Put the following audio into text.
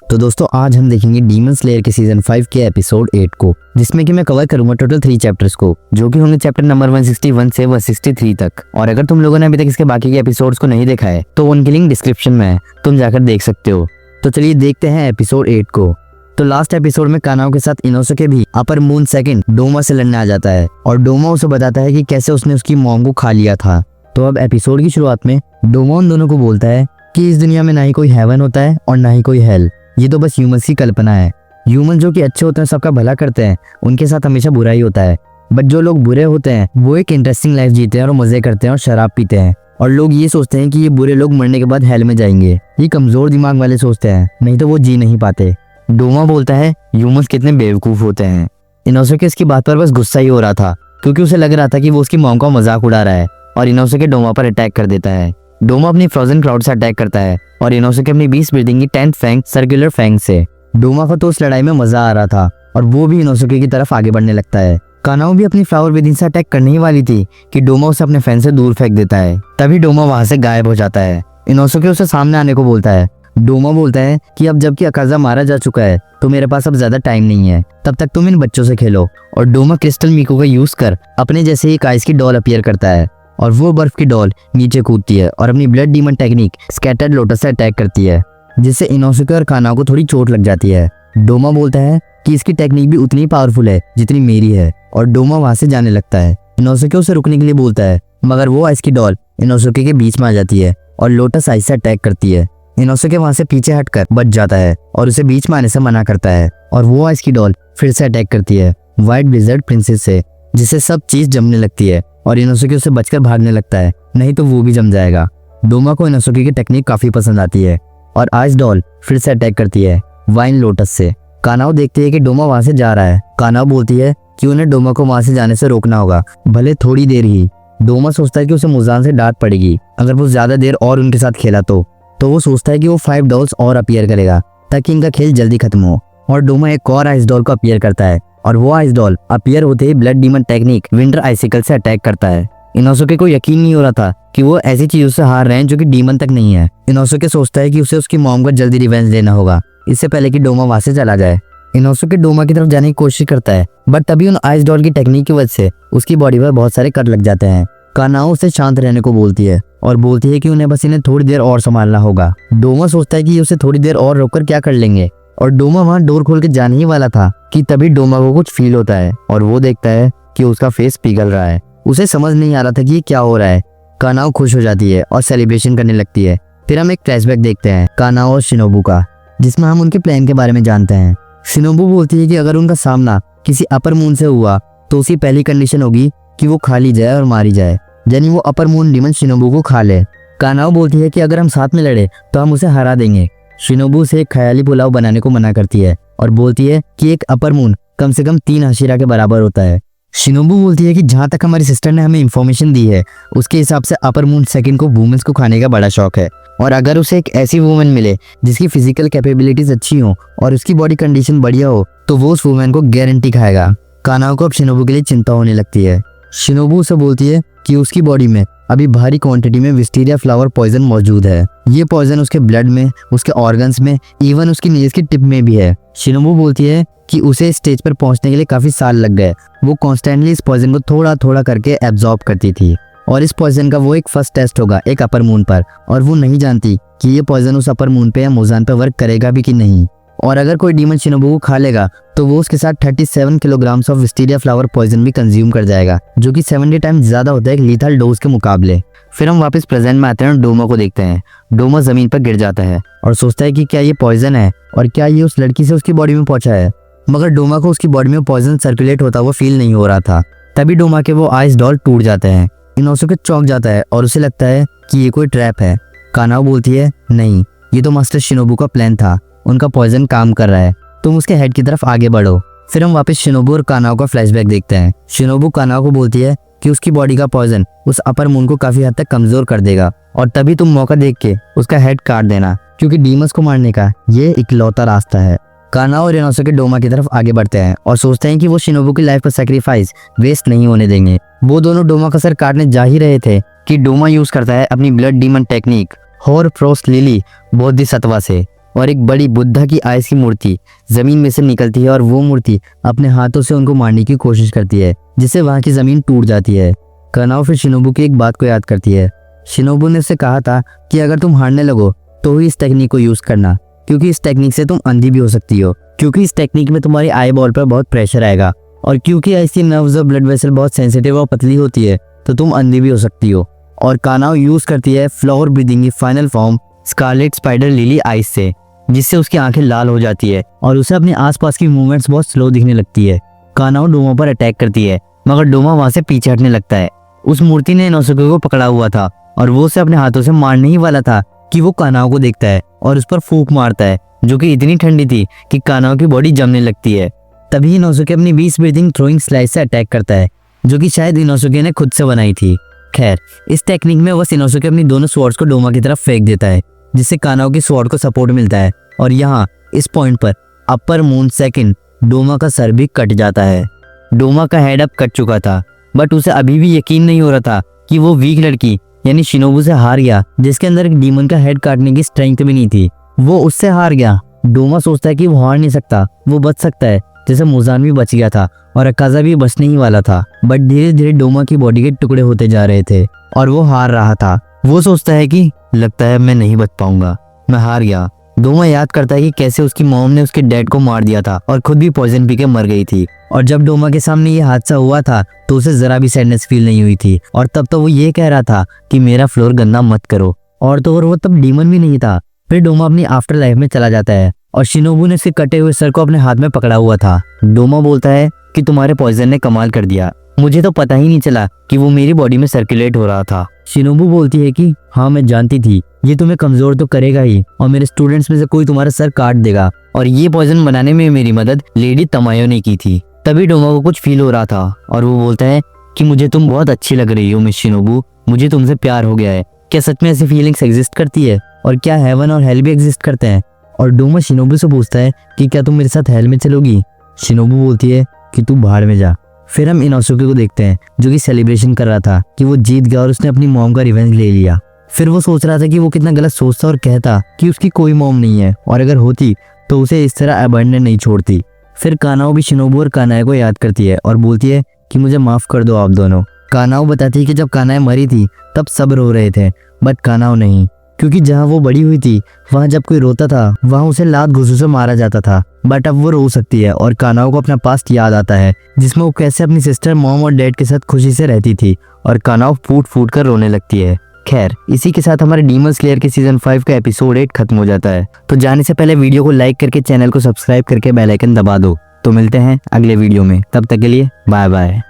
तो दोस्तों आज हम देखेंगे डीमन स्लेयर के सीजन 5 के एपिसोड 8 को, जिसमें कि मैं कवर करूंगा टोटल 3 चैप्टर्स को, जो कि होंगे चैप्टर नंबर 161 से 163 तक। और अगर तुम लोगों ने अभी तक इसके बाकी के एपिसोड्स को नहीं देखा है तो उनकी लिंक डिस्क्रिप्शन में है, तुम जाकर देख सकते हो। तो चलिए देखते हैं एपिसोड 8 को। तो लास्ट एपिसोड में कानाओ के साथ इनोसुके भी अपर मून सेकंड डोमा से लड़ने आ जाता है और डोमा उसे बताता है कि कैसे उसने उसकी मॉम को खा लिया था। तो अब एपिसोड की शुरुआत में डोमा उन दोनों को बोलता है कि इस दुनिया में ना ही कोई हेवन होता है और ना ही कोई हेल, ये तो बस ह्यूमंस की कल्पना है। ह्यूमन जो कि अच्छे होते हैं, सबका भला करते हैं, उनके साथ हमेशा बुरा ही होता है। बट जो लोग बुरे होते हैं वो एक इंटरेस्टिंग लाइफ जीते हैं और मजे करते हैं और शराब पीते हैं। और लोग ये सोचते हैं कि ये बुरे लोग मरने के बाद हेल में जाएंगे। ये कमजोर दिमाग वाले सोचते हैं, नहीं तो वो जी नहीं पाते। डोमा बोलता है ह्यूमंस कितने बेवकूफ होते हैं। इनोसुके इसकी बात पर बस गुस्सा ही हो रहा था, क्योंकि उसे लग रहा था कि वो उसकी मॉम का मजाक उड़ा रहा है और इनोसुके डोमा पर अटैक कर देता है। डोमा अपनी फ्रोजन क्राउड से अटैक करता है और इनोसुके अपनी बीस्ट ब्रीडिंग की 10th फैंग सर्कुलर फैंग से। डोमा को तो उस लड़ाई में मजा आ रहा था और वो भी इनोसुके की तरफ आगे बढ़ने लगता है। कानाओ भी अपनी फ्लावर ब्रीडिंग से अटैक करने ही वाली थी कि डोमा उसे अपने फैन से दूर फेंक देता है। तभी डोमा वहां से गायब हो जाता है। इनोसुके उसे सामने आने को बोलता है। डोमा बोलता है कि अब जबकि अकाजा मारा जा चुका है तो मेरे पास अब ज्यादा टाइम नहीं है, तब तक तुम इन बच्चों से खेलो। और डोमा क्रिस्टल मीको का यूज कर अपने जैसे ही एक आइस की डॉल अपीयर करता है और वो बर्फ की डॉल नीचे कूदती है और अपनी blood demon technique scattered lotus से अटैक करती है, जिससे इनोसुके और कानाओ को थोड़ी चोट लग जाती है। डोमा बोलता है कि इसकी टेक्निक भी उतनी पावरफुल है जितनी मेरी है और डोमा वहां से जाने लगता है। इनोसुके उसे रुकने के लिए बोलता है, मगर वो आइस की डॉल इनोसुके के बीच में आ जाती है और लोटस आइस से अटैक करती है। इनोसुके वहां से पीछे हटकर बच जाता है और उसे बीच में आने से मना करता है और वो आइस की डॉल फिर से अटैक करती है व्हाइट ब्लिजर्ड प्रिंसेस से, जिससे सब चीज जमने लगती है और इनोसुके उसे बचकर भागने लगता है, नहीं तो वो भी जम जाएगा। डोमा को इनोसुके की टेक्निक काफी पसंद आती है और आइस डॉल फिर से अटैक करती है वाइन लोटस से। कानाओ देखती है कि डोमा वहां से जा रहा है। कानाओ बोलती है कि उन्हें डोमा को वहां से जाने से रोकना होगा, भले थोड़ी देर ही। डोमा सोचता है कि उसे मुजान से डांट पड़ेगी अगर वो ज्यादा देर और उनके साथ खेला तो वो सोचता है कि वो 5 डॉल्स और अपीयर करेगा ताकि इनका खेल जल्दी खत्म हो। और डोमा एक और आइस डॉल को अपीयर करता है और वो आइस डॉल अपीयर होते ही ब्लड डीमन टेक्निक विंटर आइसिकल से अटैक करता है। इनोसुके को यकीन नहीं हो रहा था कि वो ऐसी चीजों से हार रहे हैं जो कि डीमन तक नहीं है। इनोसुके सोचता है कि उसे उसकी मॉम का जल्दी रिवेंज लेना होगा, इससे पहले कि डोमा वहां से चला जाए। इनोसुके डोमा की तरफ जाने की कोशिश करता है, बट तभी उन आइस डॉल की टेक्निक की वजह से उसकी बॉडी पर बहुत सारे कट लग जाते हैं। कानाओ उसे शांत रहने को बोलती है और बोलती है कि उन्हें बस इन्हें थोड़ी देर और संभालना होगा। डोमा सोचता है कि ये उसे थोड़ी देर और रोककर क्या कर लेंगे और डोमा वहां डोर खोल के जाने ही वाला था कि तभी डोमा को कुछ फील होता है और वो देखता है कि उसका फेस पिघल रहा है। उसे समझ नहीं आ रहा था कि ये क्या हो रहा है। कानाओ खुश हो जाती है और सेलिब्रेशन करने लगती है। फिर हम एक फ्लैशबैक देखते हैं कानाओ और शिनोबू का, जिसमें हम उनके प्लान के बारे में जानते हैं। शिनोबू बोलती है कि अगर उनका सामना किसी अपर मून से हुआ तो उसकी पहली कंडीशन होगी कि वो खा ली जाए और मारी जाए, यानी वो अपर मून डीमन शिनोबू को खा ले। कानाओ बोलती है कि अगर हम साथ में लड़े तो हम उसे हरा देंगे। शिनोबू से एक ख्याली पुलाव बनाने को मना करती है और बोलती है कि एक अपर मून कम से कम 3 हशीरा के बराबर होता है। शिनोबू बोलती है कि जहाँ तक हमारी सिस्टर ने हमें इंफॉर्मेशन दी है उसके हिसाब से अपर मून सेकंड को वुमेन्स को खाने का बड़ा शौक है, और अगर उसे एक ऐसी वुमेन मिले जिसकी फिजिकल कैपेबिलिटीज अच्छी हो और उसकी बॉडी कंडीशन बढ़िया हो तो वो उस वुमेन को गारंटी खाएगा। कानाओ को अब शिनोबू के लिए चिंता होने लगती है। शिनोबू उसे बोलती है कि उसकी बॉडी में अभी भारी क्वांटिटी में विस्टीरिया फ्लावर पॉइजन मौजूद है। ये पॉइजन उसके ब्लड में, उसके ऑर्गन्स में, इवन उसकी नेल्स की टिप में भी है। शिनोबू बोलती है कि उसे इस स्टेज पर पहुंचने के लिए काफी साल लग गए। वो कॉन्स्टेंटली इस पॉइजन को थोड़ा थोड़ा करके एब्जॉर्ब करती थी और इस पॉइजन का वो एक फर्स्ट टेस्ट होगा एक अपर मून पर, और वो नहीं जानती कि ये पॉइजन उस अपर मून पे या मुजान पे वर्क करेगा भी कि नहीं। और अगर कोई डीमन शिनोबू को खा लेगा तो वो उसके साथ 37 किलोग्राम ऑफ विस्टीरिया फ्लावर पॉइजन भी कंज्यूम कर जाएगा, जो कि 70 टाइम्स ज्यादा होता है एक लीथल डोज के मुकाबले। फिर हम वापस प्रेजेंट में आते हैं और डोमा को देखते हैं। डोमा जमीन पर गिर जाता है और सोचता है कि क्या ये पॉइजन है और क्या ये उस लड़की से उसकी बॉडी में पहुंचा है, मगर डोमा को उसकी बॉडी में पॉइजन सर्कुलेट होता हुआ फील नहीं हो रहा था। तभी डोमा के वो आइस डॉल टूट जाते हैं। इनोसुके चौंक जाता है और उसे लगता है कि ये कोई ट्रैप है। कानाओ बोलती है नहीं, ये तो मास्टर शिनोबू का प्लान था, उनका पॉइजन काम कर रहा है, तुम उसके हेड की तरफ आगे बढ़ो। फिर हम वापस शिनोबू और कानाओ का फ्लैशबैक देखते हैं। शिनोबू कानाओ को बोलती है कि उसकी बॉडी का पॉइजन उस अपर मून को काफी हद तक कमजोर कर देगा और तभी तुम मौका देख के उसका हेड काट देना, क्योंकि डीमंस को मारने का ये इकलौता रास्ता है। कानाओ और इनोसुके डोमा की तरफ आगे बढ़ते हैं और सोचते हैं कि वो शिनोबू की लाइफ का सैक्रिफाइस वेस्ट नहीं होने देंगे। वो दोनों डोमा का सर काटने जा ही रहे थे कि डोमा यूज करता है अपनी ब्लड डीमन टेक्निक होर फ्रोस्ट लिली बोधिसत्वा से, और एक बड़ी बुद्धा की आइस की मूर्ति जमीन में से निकलती है और वो मूर्ति अपने हाथों से उनको मारने की कोशिश करती है, जिससे वहां की जमीन टूट जाती है। कानाओ फिर शिनोबू की एक बात को याद करती है। शिनोबू ने उससे कहा था कि अगर तुम हारने लगो तो ही इस टेक्निक को यूज करना, क्योंकि इस टेक्निक से तुम अंधी भी हो सकती हो, क्योंकि इस टेक्निक में तुम्हारी आई बॉल पर बहुत प्रेशर आएगा, और क्योंकि ऐसी नर्व्स और ब्लड वेसल बहुत सेंसिटिव और पतली होती है तो तुम अंधी भी हो सकती हो। और कानाओ यूज करती है फ्लावर ब्रीदिंग की final form scarlet spider lily ice से, जिससे उसकी आंखें लाल हो जाती है और उसे अपने आसपास की मूवमेंट्स बहुत स्लो दिखने लगती है। कानाओ डोमा पर अटैक करती है, मगर डोमा वहां से पीछे हटने लगता है। उस मूर्ति ने इनोसुके को पकड़ा हुआ था और वो उसे अपने हाथों से मारने ही वाला था कि वो कानाओ को देखता है और उस पर फूंक मारता है, जो कि इतनी ठंडी थी कि कानाओ की बॉडी जमने लगती है। तभी इनोसुके अपनी 20 ब्रीदिंग थ्रोइंग स्लाइस से अटैक करता है, जो कि शायद इनोसुके ने खुद से बनाई थी। खैर, इस टेक्निक में वो इनोसुके अपनी दोनों स्वॉर्ड्स को डोमा की तरफ फेंक देता है, जिससे कानाओ की स्वॉर्ड को सपोर्ट मिलता है। और यहाँ इस पॉइंट पर अपर मून सेकंड डोमा का सर भी कट जाता है। डोमा का हेड अब कट चुका था, बट उसे अभी भी यकीन नहीं हो रहा था कि वो वीक लड़की यानी शिनोबू से हार गया, जिसके अंदर एक डीमन का हेड काटने की स्ट्रेंथ भी नहीं थी। वो उससे हार गया। डोमा सोचता है कि वो हार नहीं सकता, वो बच सकता है, जैसे मुजान भी बच गया था और अकाजा भी बचने ही वाला था। बट धीरे धीरे डोमा की बॉडी के टुकड़े होते जा रहे थे और वो हार रहा था। वो सोचता है कि लगता है मैं नहीं बच पाऊंगा, मैं हार गया। डोमा याद करता है कि कैसे उसकी मॉम ने उसके डैड को मार दिया था और खुद भी पॉइजन पी के मर गई थी। और जब डोमा के सामने ये हादसा हुआ था तो उसे जरा भी सैडनेस फील नहीं हुई थी, और तब तो वो ये कह रहा था कि मेरा फ्लोर गंदा मत करो। और तो और वो तब डीमन भी नहीं था। फिर डोमा अपनी आफ्टर लाइफ में चला जाता है और शिनोबू ने उसके कटे हुए सर को अपने हाथ में पकड़ा हुआ था। डोमा बोलता है कि तुम्हारे पॉइजन ने कमाल कर दिया, मुझे तो पता ही नहीं चला कि वो मेरी बॉडी में सर्कुलेट हो रहा था। शिनोबू बोलती है कि हाँ, मैं जानती थी ये तुम्हें कमजोर तो करेगा ही, और मेरे स्टूडेंट्स में से कोई तुम्हारा सर काट देगा, और ये पॉइजन बनाने में मेरी मदद लेडी तमायो ने की थी। तभी डोमा को कुछ फील हो रहा था और वो बोलता है कि मुझे तुम बहुत अच्छी लग रही हो मिस शिनोबू, मुझे तुमसे प्यार हो गया है। क्या सच में ऐसी फीलिंग्स एग्जिस्ट करती है, और क्या हेवन और हेल भी एग्जिस्ट करते हैं? और डोमा शिनोबू से पूछता है कि क्या तुम मेरे साथ हेल में चलोगी? शिनोबू बोलती है कि तू भाड़ में जा। फिर हम इनोसुके को देखते हैं, जो कि सेलिब्रेशन कर रहा था कि वो जीत गया और उसने अपनी मॉम का रिवेंज ले लिया। फिर वो सोच रहा था कि वो कितना गलत सोचता और कहता कि उसकी कोई मॉम नहीं है, और अगर होती तो उसे इस तरह अबंडन नहीं छोड़ती। फिर कानाओ भी शिनोबू और कानाए को याद करती है और बोलती है कि मुझे माफ कर दो आप दोनों। कानाओ बताती है कि जब कानाए मरी थी तब सब रो रहे थे, बट कानाओ नहीं, क्योंकि जहाँ वो बड़ी हुई थी वहाँ जब कोई रोता था वहाँ उसे लात घुसों से मारा जाता था। बट अब वो रो सकती है और कानाओ को अपना पास्ट याद आता है, जिसमें वो कैसे अपनी सिस्टर, मॉम और डैड के साथ खुशी से रहती थी, और कानाओ फूट फूट कर रोने लगती है। खैर, इसी के साथ हमारे डीमन स्लेयर के सीजन 5 का एपिसोड 8 खत्म हो जाता है। तो जाने से पहले वीडियो को लाइक करके चैनल को सब्सक्राइब करके बेल आइकन दबा दो। तो मिलते हैं अगले वीडियो में, तब तक के लिए बाय बाय।